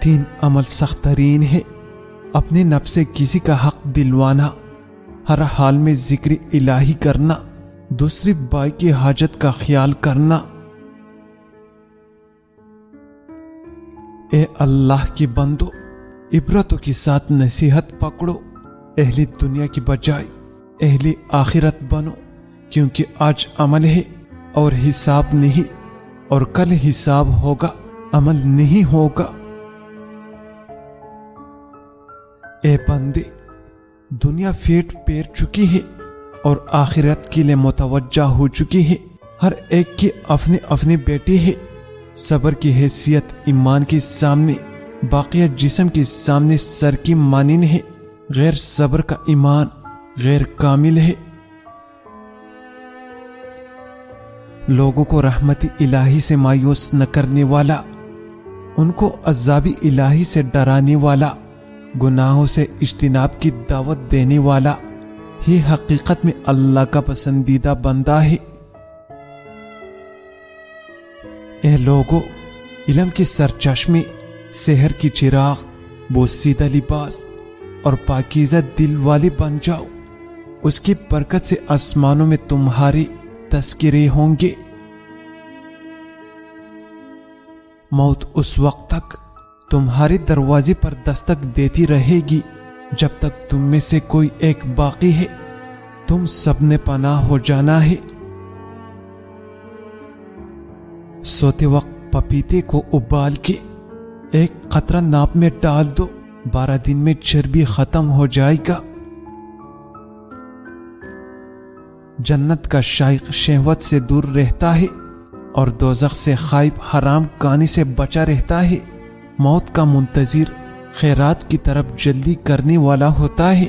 3 عمل سخت ترین ہے: اپنے نفس سے کسی کا حق دلوانا، ہر حال میں ذکر الہی کرنا، دوسری بھائی کی حاجت کا خیال کرنا۔ اے اللہ کی بندو، عبرتوں کے ساتھ نصیحت پکڑو، اہل دنیا کی بجائے اہل آخرت بنو، کیونکہ آج عمل ہے اور حساب نہیں، اور کل حساب ہوگا، عمل نہیں ہوگا۔ اے بندے، دنیا پھیٹ پیر چکی ہے اور آخرت کے لیے متوجہ ہو چکی ہے۔ ہر ایک کی اپنی اپنی بیٹی ہے۔ صبر کی حیثیت ایمان کے سامنے باقیہ جسم کے سامنے سر کی مانند ہے۔ غیر صبر کا ایمان غیر کامل ہے۔ لوگوں کو رحمت الہی سے مایوس نہ کرنے والا، ان کو عذاب الہی سے ڈرانے والا، گناہوں سے اجتناب کی دعوت دینے والا ہی حقیقت میں اللہ کا پسندیدہ بندہ ہے۔ اے لوگو، علم کی سرچشمے، سحر کی چراغ، بوسیدہ لباس اور پاکیزہ دل والے بن جاؤ۔ اس کی برکت سے آسمانوں میں تمہارے تذکرے ہوں گے۔ موت اس وقت تک تمہارے دروازے پر دستک دیتی رہے گی جب تک تم میں سے کوئی ایک باقی ہے۔ تم سب نے پناہ ہو جانا ہے۔ سوتے وقت پپیتے کو ابال کے ایک قطرہ ناپ میں ڈال دو، 12 دن میں چربی ختم ہو جائے گا۔ جنت کا شائق شہوت سے دور رہتا ہے اور دوزخ سے خائف حرام کانی سے بچا رہتا ہے۔ موت کا منتظر خیرات کی طرف جلدی کرنے والا ہوتا ہے۔